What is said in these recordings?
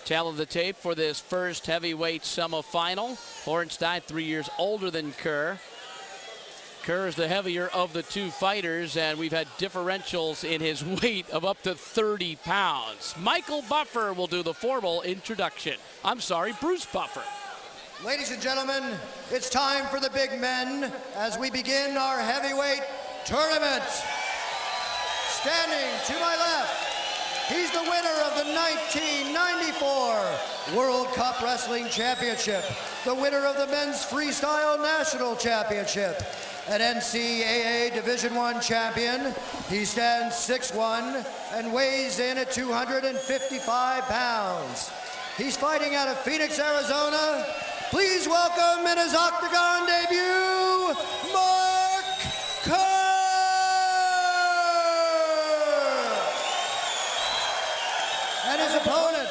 Tail of the tape for this first heavyweight semifinal. Horenstein, 3 years older than Kerr. Kerr is the heavier of the two fighters, and we've had differentials in his weight of up to 30 pounds. Michael Buffer will do the formal introduction. I'm sorry, Bruce Buffer. Ladies and gentlemen, it's time for the big men as we begin our heavyweight tournament. Standing to my left, he's the winner of the 1994 World Cup Wrestling Championship, the winner of the Men's Freestyle National Championship, an NCAA Division I champion. He stands 6'1" and weighs in at 255 pounds. He's fighting out of Phoenix, Arizona. Please welcome in his octagon debut, Mark Kerr! And his opponent,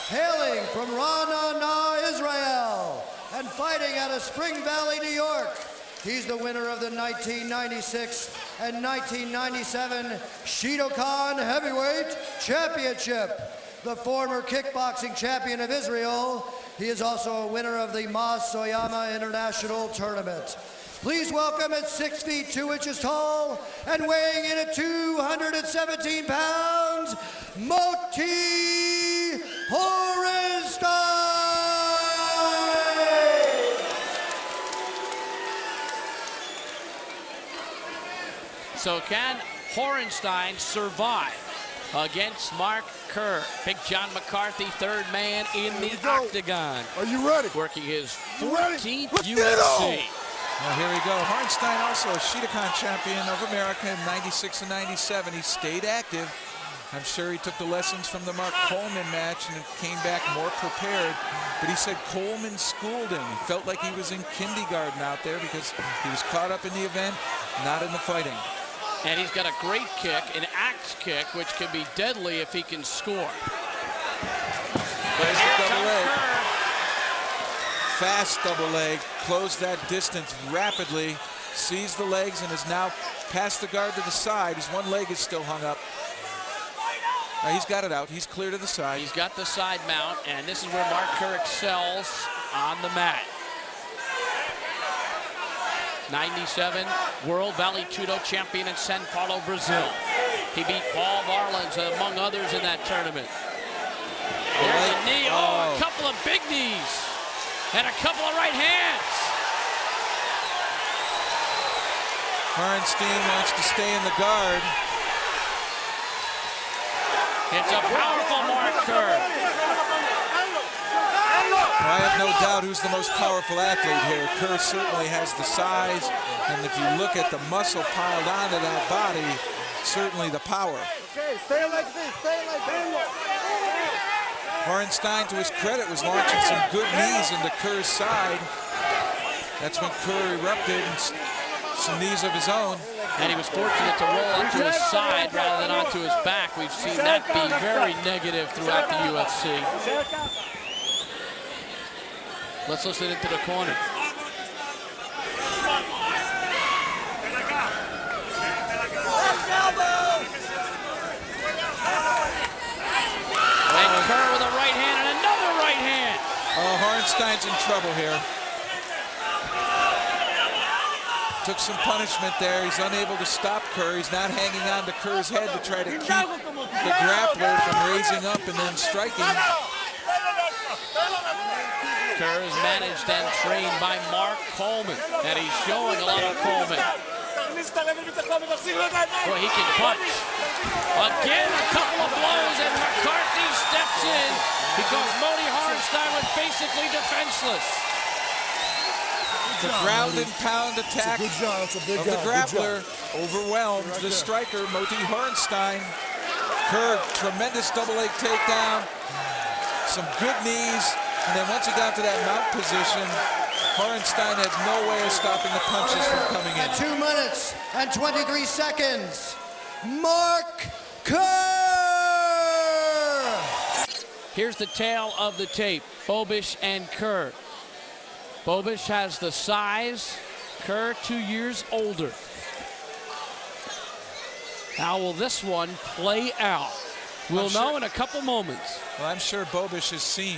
hailing from Ra'anana, Israel, and fighting out of Spring Valley, New York. He's the winner of the 1996 and 1997 Shidokan Heavyweight Championship, the former kickboxing champion of Israel. He is also a winner of the Mas-Oyama International Tournament. Please welcome at 6 feet 2 inches tall and weighing in at 217 pounds, Moti Horenstein! So can Horenstein survive against Mark Kerr? Big John McCarthy, third man in the octagon. Are you ready? Working his You ready? 14th Let's get it UFC. on. Well, here we go. Horenstein, also a Shidokan champion of America in 96 and 97. He stayed active. I'm sure he took the lessons from the Mark Coleman match and came back more prepared. But he said Coleman schooled him. He felt like he was in kindergarten out there because he was caught up in the event, not in the fighting. And he's got a great kick, an axe kick, which can be deadly if he can score. There's the double leg. Fast double leg, closed that distance rapidly, sees the legs and is now past the guard to the side. His one leg is still hung up. He's got it out, he's clear to the side. He's got the side mount, and this is where Mark Kerr excels on the mat. 97 World Vale Tudo champion in São Paulo, Brazil. He beat Paul Varlins, among others, in that tournament. There's a knee, a couple of big knees, and a couple of right hands. Horenstein wants to stay in the guard. It's a powerful Mark Kerr. I have no doubt who's the most powerful athlete here. Kerr certainly has the size, and if you look at the muscle piled onto that body, certainly the power. Okay, stay like this, stay like this. Horenstein, to his credit, was launching some good knees into Kerr's side. That's when Kerr erupted and some knees of his own. And he was fortunate to roll onto his side rather than onto his back. We've seen that be very negative throughout the UFC. Let's listen into the corner. And Kerr with a right hand and another right hand. Oh, Horenstein's in trouble here. Took some punishment there. He's unable to stop Kerr. He's not hanging on to Kerr's head to try to keep the grappler from raising up and then striking. Kerr is managed and trained by Mark Coleman, and he's showing a lot of Coleman. Boy, he can punch. Again, a couple of blows, and McCarthy steps in because Moti Horenstein was basically defenseless. The ground and pound attack Good job. That's a big of the job. grappler overwhelmed the striker, Moti Horenstein. Kerr, tremendous double leg takedown, some good knees, and then once he got to that mount position, Horenstein had no way of stopping the punches from coming in. At 2 minutes and 23 seconds, Mark Kerr! Here's the tail of the tape, Bobish and Kerr. Bobish has the size, Kerr 2 years older. How will this one play out? We'll know in a couple moments. Well, I'm sure Bobish has seen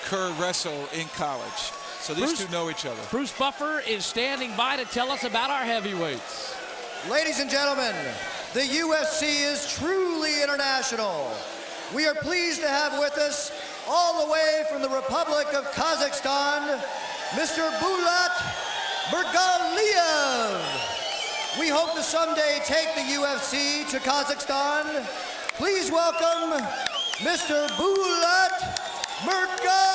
Kerr wrestle in college. So these two know each other. Bruce Buffer is standing by to tell us about our heavyweights. Ladies and gentlemen, the UFC is truly international. We are pleased to have with us, all the way from the Republic of Kazakhstan, Mr. Bulat Bergaliev. We hope to someday take the UFC to Kazakhstan. Please welcome Mr. Bulat Bergaliev.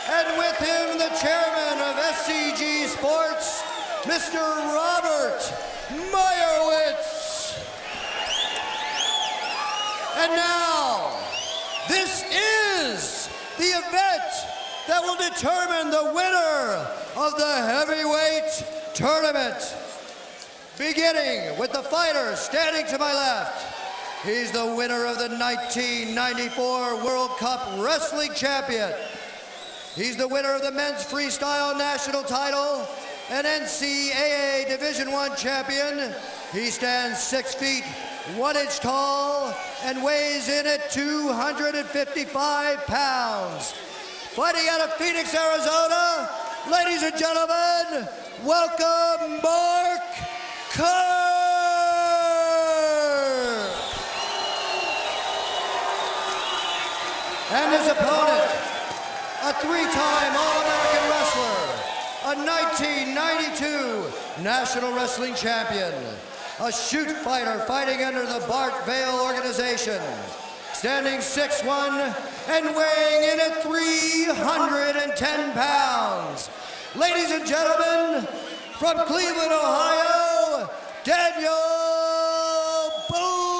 And with him, the chairman of SCG Sports, Mr. Robert Meyerowitz. And now, this is the event that will determine the winner of the heavyweight tournament. Beginning with the fighter standing to my left. He's the winner of the 1994 World Cup Wrestling Champion. He's the winner of the men's freestyle national title and NCAA Division I champion. He stands 6 feet 1 inch tall and weighs in at 255 pounds. Fighting out of Phoenix, Arizona, ladies and gentlemen, welcome Mark Kerr. And his opponent, a 3-time All-American wrestler, a 1992 National Wrestling Champion, a shoot fighter fighting under the Bart Vale organization, standing 6'1" and weighing in at 310 pounds. Ladies and gentlemen, from Cleveland, Ohio, Daniel Bobish.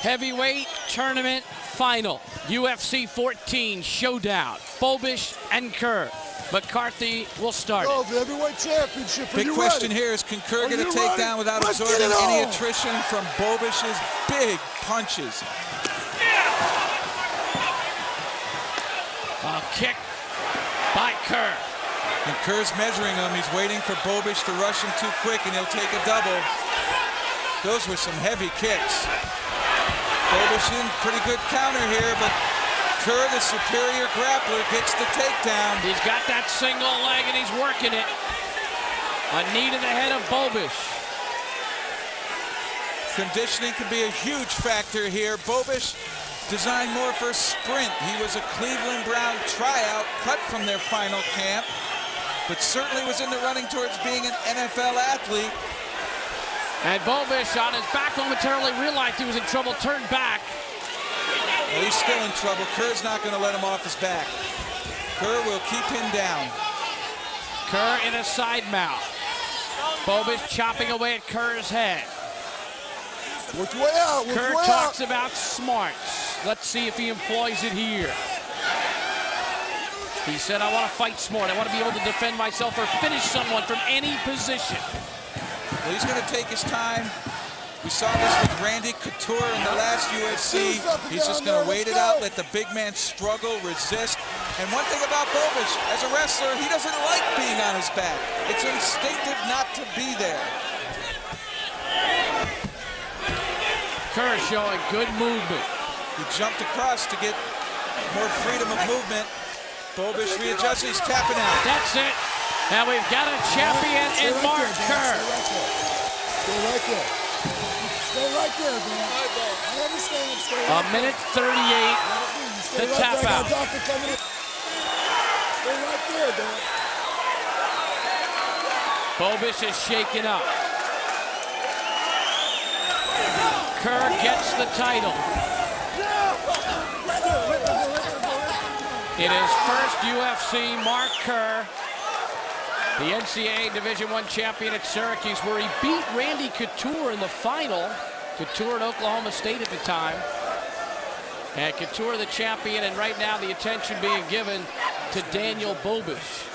Heavyweight tournament final. UFC 14 showdown. Bobish and Kerr. McCarthy will start. Oh, the heavyweight championship. Big question here is, can Kerr get a takedown without absorbing any attrition from Bobish's big punches? A kick by Kerr. And Kerr's measuring him. He's waiting for Bobish to rush him too quick, and he'll take a double. Those were some heavy kicks. Bobish in pretty good counter here, but Kerr, the superior grappler, gets the takedown. He's got that single leg and he's working it. A knee to the head of Bobish. Conditioning can be a huge factor here. Bobish designed more for sprint. He was a Cleveland Brown tryout, cut from their final camp, but certainly was in the running towards being an NFL athlete. And Bobish on his back momentarily realized he was in trouble, turned back. Well, he's still in trouble. Kerr's not going to let him off his back. Kerr will keep him down. Kerr in a side mount. Bobish chopping away at Kerr's head. Which way out? Which Kerr way talks out? about smarts. Let's see if he employs it here. He said, I want to fight smart. I want to be able to defend myself or finish someone from any position. Well, he's going to take his time. We saw this with Randy Couture in the last UFC. He's just going to wait it out, let the big man struggle, resist. And one thing about Bobish, as a wrestler, he doesn't like being on his back. It's instinctive not to be there. Kerr showing good movement. He jumped across to get more freedom of movement. Bobish readjusts, he's tapping out. That's it. And we've got a champion in Mark Kerr. Stay right there. Stay right there, man. I understand. Stay right A minute 38 Stay to right tap there. I got out. a doctor coming in. Stay right there, man. Bobish is shaken up. Kerr gets the title. In his first UFC, Mark Kerr, the NCAA Division I champion at Syracuse, where he beat Randy Couture in the final. Couture at Oklahoma State at the time. And Couture the champion, and right now the attention being given to Daniel Bobish.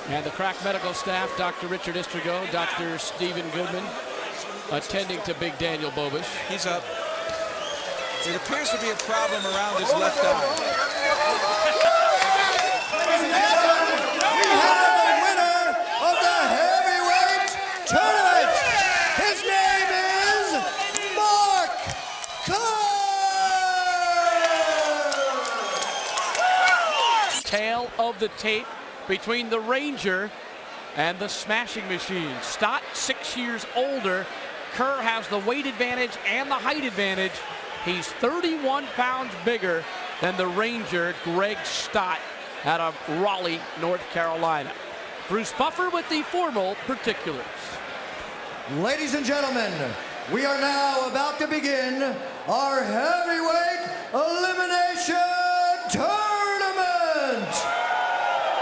And the crack medical staff, Dr. Richard Istrigo, Dr. Stephen Goodman, attending to big Daniel Bobish. He's up. There appears to be a problem around his left eye. final of the tape between the Ranger and the Smashing Machine. Stott 6 years older. Kerr has the weight advantage and the height advantage. He's 31 pounds bigger than the Ranger, Greg Stott, out of Raleigh, North Carolina. Bruce Buffer with the formal particulars. Ladies and gentlemen, we are now about to begin our heavyweight elimination tournament.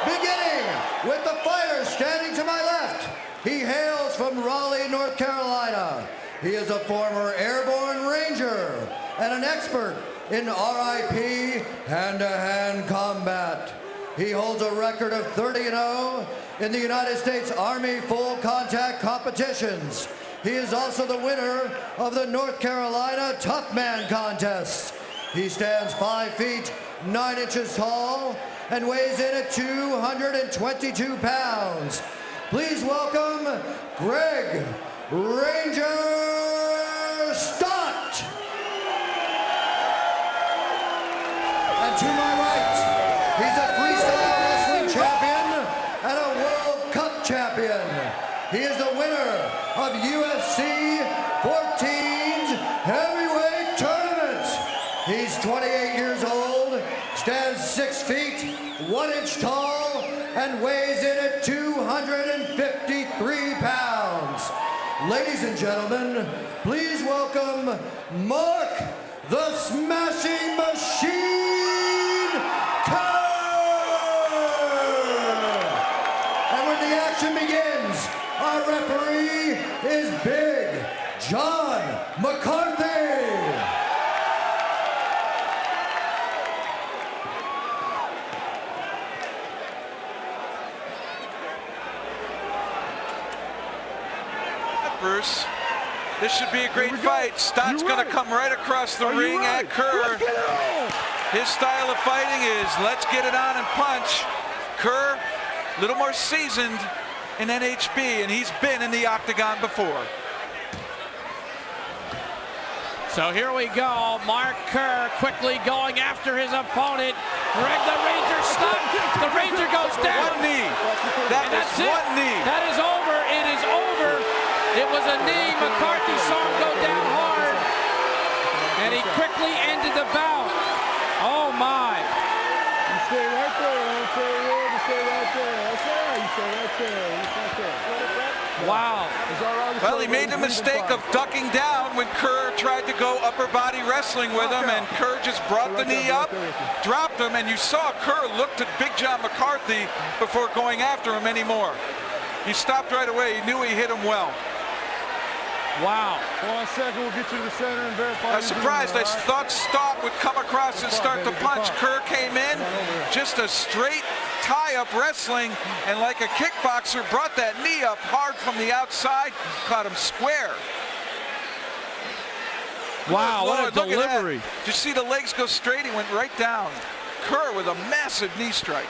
Beginning with the fighter standing to my left. He hails from Raleigh, North Carolina. He is a former airborne ranger and an expert in RIP hand-to-hand combat. He holds a record of 30-0 in the United States Army full contact competitions. He is also the winner of the North Carolina Tough Man contest. He stands 5 feet 9 inches tall and weighs in at 222 pounds. Please welcome Greg Ranger Stott. And to my right, he's a freestyle wrestling champion and a World Cup champion. He is the winner of UFC 14's heavyweight tournament. He's 28 years old, stands 6 feet 1 inch tall, and weighs in at 253 pounds. Ladies and gentlemen, please welcome Mark the Smashing Machine Kerr. And when the action begins, our referee is Big John McCarthy. Bruce, this should be a great fight. Stott's going to come right across the ring at Kerr. His style of fighting is let's get it on and punch. Kerr, a little more seasoned in NHB, and he's been in the octagon before. So here we go. Mark Kerr quickly going after his opponent. Greg the Ranger Stott. The Ranger goes down. One knee. That's one knee. That is over. It is over. It was a knee. McCarthy saw him go down hard, and he quickly ended the bout. Oh my! You stay right there. You stay right there. That's all right. You stay right there. Right there. Wow. Well, he made the mistake of ducking down when Kerr tried to go upper body wrestling with him, and Kerr just brought the knee up, dropped him, and you saw Kerr look to Big John McCarthy before going after him anymore. He stopped right away. He knew he hit him well. Wow. 1 second, we'll get you to the center and verify. I was surprised. I thought Stott would come across and start to punch. Kerr came in, just a straight tie-up wrestling, and like a kickboxer, brought that knee up hard from the outside, caught him square. Wow, what a delivery. Did you see the legs go straight? He went right down. Kerr with a massive knee strike.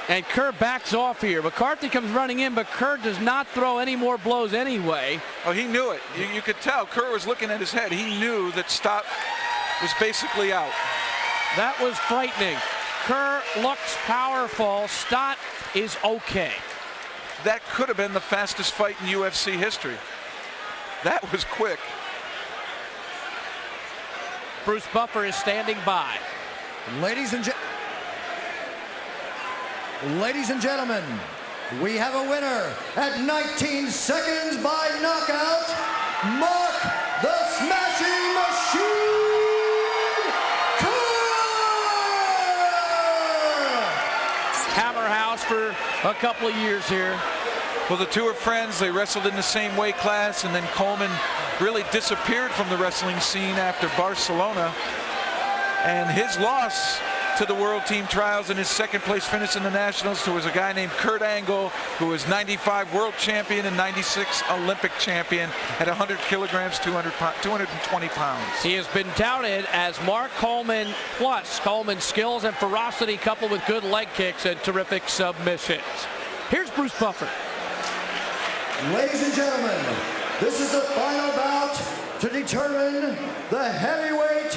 And Kerr backs off here. McCarthy comes running in, but Kerr does not throw any more blows anyway. Oh, he knew it. You could tell. Kerr was looking at his head. He knew that Stott was basically out. That was frightening. Kerr looks powerful. Stott is okay. That could have been the fastest fight in UFC history. That was quick. Bruce Buffer is standing by. Ladies and gentlemen, we have a winner at 19 seconds by knockout, Mark the Smashing Machine Kerr! Hammer House for a couple of years here. Well, the two are friends. They wrestled in the same weight class, and then Coleman really disappeared from the wrestling scene after Barcelona. And his loss to the World Team Trials in his second place finish in the Nationals was a guy named Kurt Angle, who was 95 World Champion and 96 Olympic Champion at 100 kilograms, 220 pounds. He has been touted as Mark Coleman plus. Coleman's skills and ferocity coupled with good leg kicks and terrific submissions. Here's Bruce Buffer. Ladies and gentlemen, this is the final bout to determine the heavyweight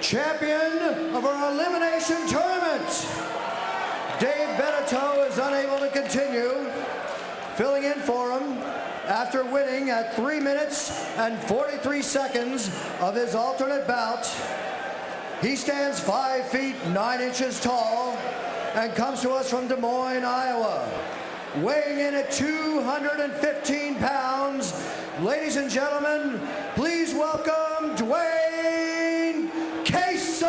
champion of our elimination tournament. Dave Beneteau is unable to continue. Filling in for him after winning at 3 minutes and 43 seconds of his alternate bout. He stands 5 feet 9 inches tall and comes to us from Des Moines, Iowa. Weighing in at 215 pounds, ladies and gentlemen, please welcome Dwayne Cason!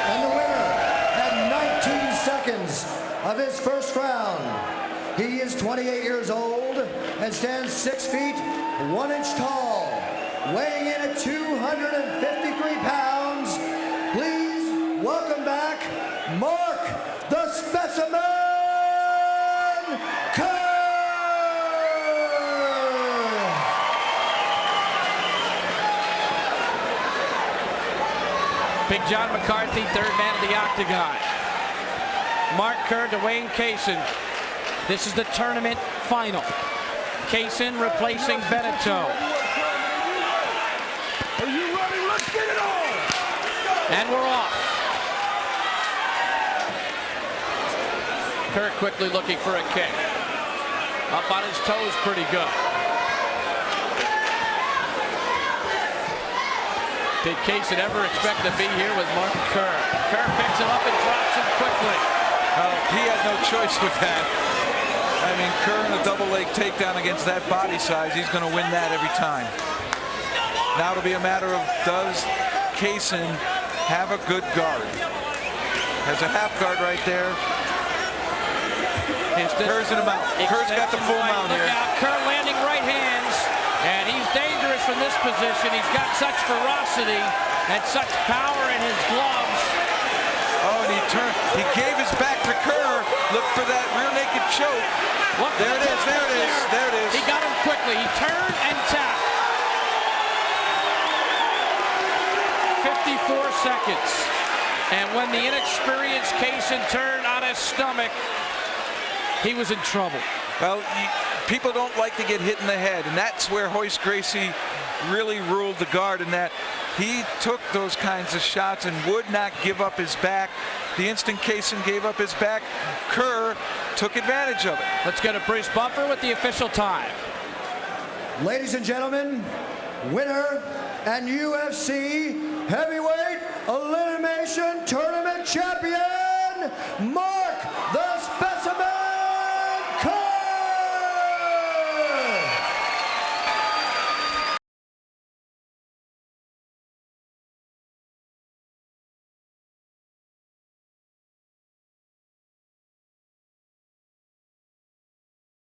And the winner at 19 seconds of his first round. He is 28 years old and stands 6 feet 1 inch tall, weighing in at 253 pounds. Please welcome back Mark the Specimen Kerr! Big John McCarthy, third man of the octagon. Mark Kerr, Dwayne Cason. This is the tournament final. Cason replacing Beneteau. Are you ready? Let's get it on! And we're off. Kerr quickly looking for a kick. Up on his toes pretty good. Did Cason ever expect to be here with Mark Kerr? Kerr picks him up and drops him quickly. He had no choice with that. I mean, Kerr in a double leg takedown against that body size, he's going to win that every time. Now it'll be a matter of, does Cason have a good guard? Has a half guard right there. Kerr's in a mount. Kerr's got the full mount here. Look out, Kerr landing right hands, and he's dangerous from this position. He's got such ferocity and such power in his gloves. Oh, and he turned. He gave his back to Kerr. Look for that rear naked choke. There it is. There it is. There it is. He got him quickly. He turned and tapped. 54 seconds. And when the inexperienced Cason turned on his stomach, he was in trouble. Well, people don't like to get hit in the head, and that's where Royce Gracie really ruled the guard, in that he took those kinds of shots and would not give up his back. The instant Cason gave up his back, Kerr took advantage of it. Let's get a Bruce Bumper with the official time. Ladies and gentlemen, winner and UFC heavyweight elimination tournament champion, Mark